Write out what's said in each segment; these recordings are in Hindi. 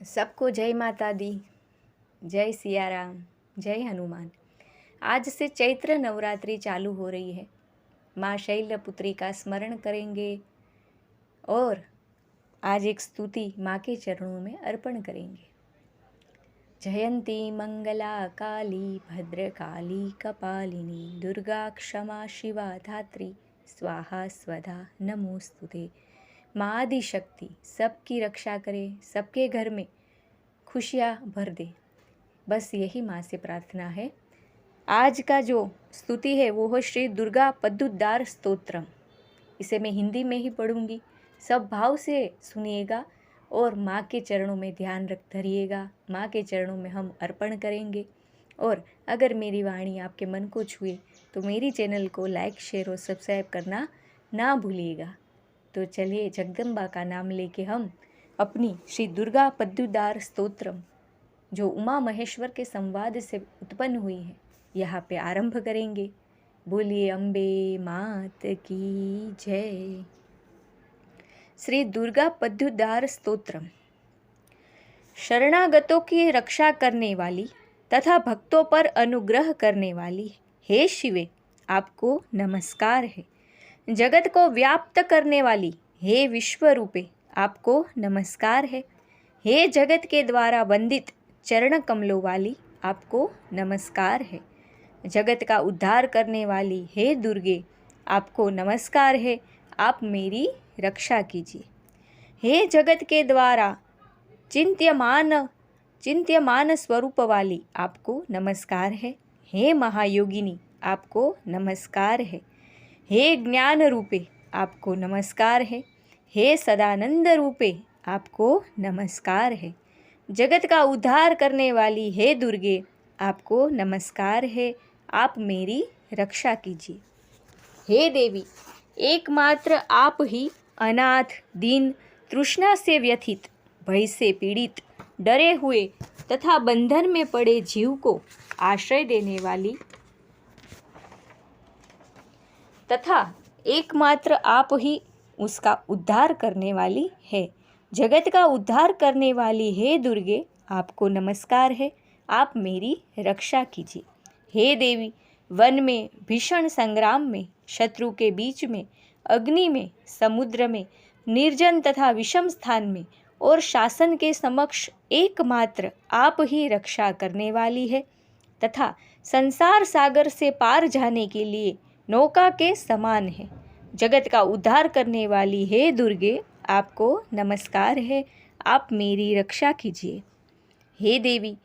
सबको जय माता दी, जय सिया राम, जय हनुमान। आज से चैत्र नवरात्रि चालू हो रही है। माँ शैलपुत्री का स्मरण करेंगे और आज एक स्तुति माँ के चरणों में अर्पण करेंगे। जयंती मंगला काली भद्रकाली कपालिनी दुर्गा क्षमा शिवा धात्री स्वाहा स्वधा नमोस्तुते। माँ आदिशक्ति सबकी रक्षा करे, सबके घर में खुशियाँ भर दे, बस यही माँ से प्रार्थना है। आज का जो स्तुति है वो है श्री दुर्गा पद्युद्धार स्तोत्रम। इसे मैं हिंदी में ही पढ़ूंगी, सब भाव से सुनिएगा और माँ के चरणों में ध्यान रख धरिएगा। माँ के चरणों में हम अर्पण करेंगे। और अगर मेरी वाणी आपके मन को छुए तो मेरी चैनल को लाइक, शेयर और सब्सक्राइब करना ना भूलिएगा। तो चलिए जगदम्बा का नाम लेके हम अपनी श्री दुर्गा पद्युद्धार स्तोत्रम, जो उमा महेश्वर के संवाद से उत्पन्न हुई है, यहाँ पे आरंभ करेंगे। बोलिए अम्बे मात की जय। श्री दुर्गा पद्युद्धार स्तोत्रम। शरणागतों की रक्षा करने वाली तथा भक्तों पर अनुग्रह करने वाली हे शिवे, आपको नमस्कार है। जगत को व्याप्त करने वाली हे विश्व रूपे, आपको नमस्कार है। हे जगत के द्वारा वंदित चरण कमलों वाली, आपको नमस्कार है। जगत का उद्धार करने वाली हे दुर्गे, आपको नमस्कार है। आप मेरी रक्षा कीजिए। हे जगत के द्वारा चिंत्यमान स्वरूप वाली, आपको नमस्कार है। हे महायोगिनी, आपको नमस्कार है। हे ज्ञान रूपे, आपको नमस्कार है। हे सदानंद रूपे, आपको नमस्कार है। जगत का उद्धार करने वाली हे दुर्गे, आपको नमस्कार है। आप मेरी रक्षा कीजिए। हे देवी, एकमात्र आप ही अनाथ, दीन, तृष्णा से व्यथित, भय से पीड़ित, डरे हुए तथा बंधन में पड़े जीव को आश्रय देने वाली तथा एकमात्र आप ही उसका उद्धार करने वाली है। जगत का उद्धार करने वाली हे दुर्गे, आपको नमस्कार है। आप मेरी रक्षा कीजिए। हे देवी, वन में, भीषण संग्राम में, शत्रु के बीच में, अग्नि में, समुद्र में, निर्जन तथा विषम स्थान में और शासन के समक्ष एकमात्र आप ही रक्षा करने वाली है तथा संसार सागर से पार जाने के लिए नौका के समान है। जगत का उद्धार करने वाली हे दुर्गे, आपको नमस्कार है। आप मेरी रक्षा कीजिए। हे देवी,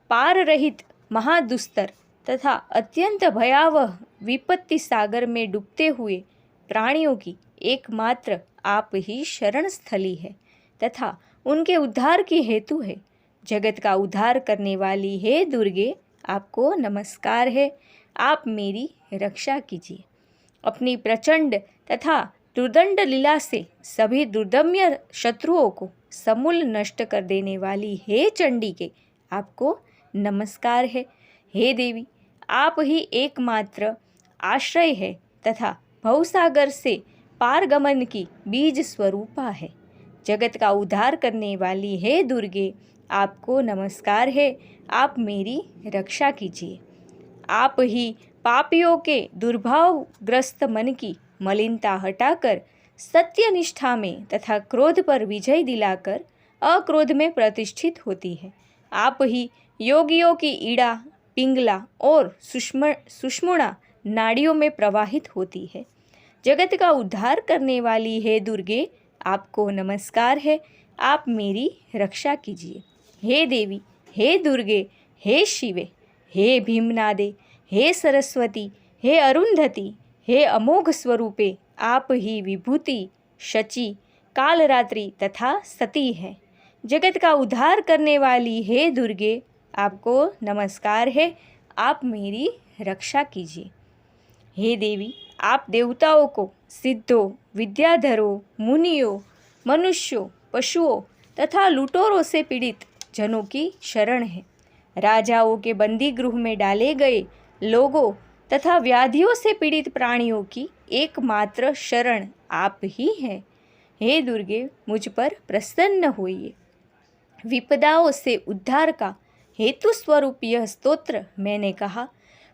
पार रहित महादुस्तर तथा अत्यंत भयावह विपत्ति सागर में डूबते हुए प्राणियों की एकमात्र आप ही शरण स्थली है तथा उनके उद्धार की हेतु है। जगत का उद्धार करने वाली हे दुर्गे, आपको नमस्कार है। आप मेरी रक्षा कीजिए। अपनी प्रचंड तथा दुर्दंड लीला से सभी दुर्दम्य शत्रुओं को समूल नष्ट कर देने वाली हे चंडिके, आपको नमस्कार है। हे देवी, आप ही एकमात्र आश्रय है तथा भवसागर से पारगमन की बीज स्वरूपा है। जगत का उद्धार करने वाली हे दुर्गे, आपको नमस्कार है। आप मेरी रक्षा कीजिए। आप ही पापियों के दुर्भावग्रस्त मन की मलिनता हटाकर सत्य निष्ठा में तथा क्रोध पर विजय दिलाकर अक्रोध में प्रतिष्ठित होती है। आप ही योगियों की ईड़ा, पिंगला और सुषुम्ना नाड़ियों में प्रवाहित होती है। जगत का उद्धार करने वाली हे दुर्गे, आपको नमस्कार है। आप मेरी रक्षा कीजिए। हे देवी, हे दुर्गे, हे शिवे, हे भीमनादे, हे सरस्वती, हे अरुंधति, हे अमोघ स्वरूपे, आप ही विभूति, शची, कालरात्रि तथा सती है। जगत का उद्धार करने वाली हे दुर्गे, आपको नमस्कार है। आप मेरी रक्षा कीजिए। हे देवी, आप देवताओं को, सिद्धों, विद्याधरों, मुनियों, मनुष्यों, पशुओं तथा लुटेरों से पीड़ित जनों की शरण है। राजाओं के बंदी गृह में डाले गए लोगों तथा व्याधियों से पीड़ित प्राणियों की एकमात्र शरण आप ही हैं। हे दुर्गे, मुझ पर प्रसन्न होइए। विपदाओं से उद्धार का हेतु स्वरूप यह स्तोत्र मैंने कहा।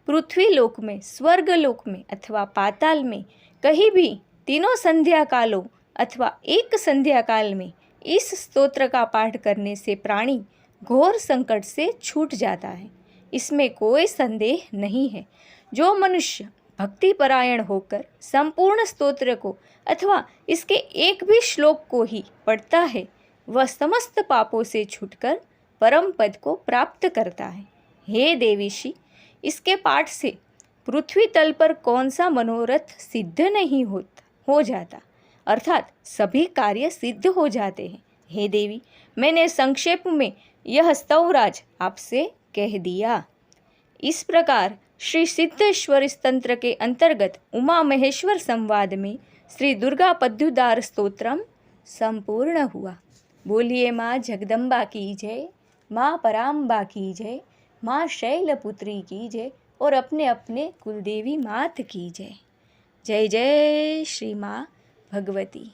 पृथ्वी लोक में, स्वर्ग लोक में अथवा पाताल में कहीं भी तीनों संध्या कालों अथवा एक संध्या काल में इस स्तोत्र का पाठ करने से प्राणी घोर संकट से छूट जाता है। इसमें कोई संदेह नहीं है। जो मनुष्य भक्ति परायण होकर संपूर्ण स्तोत्र को अथवा इसके एक भी श्लोक को ही पढ़ता है, वह समस्त पापों से छूटकर परम पद को प्राप्त करता है। हे देवीशी, इसके पाठ से पृथ्वी तल पर कौन सा मनोरथ सिद्ध नहीं हो जाता, अर्थात सभी कार्य सिद्ध हो जाते हैं। हे देवी, मैंने संक्षेप में यह स्तवराज आपसे कह दिया। इस प्रकार श्री सिद्धेश्वर तंत्र के अंतर्गत उमा महेश्वर संवाद में श्री दुर्गा पद्युदार स्तोत्रम संपूर्ण हुआ। बोलिए माँ जगदम्बा की जय, माँ पराम्बा की जय, माँ शैलपुत्री की जय और अपने अपने कुलदेवी मात की जय। जय जय श्री माँ भगवती।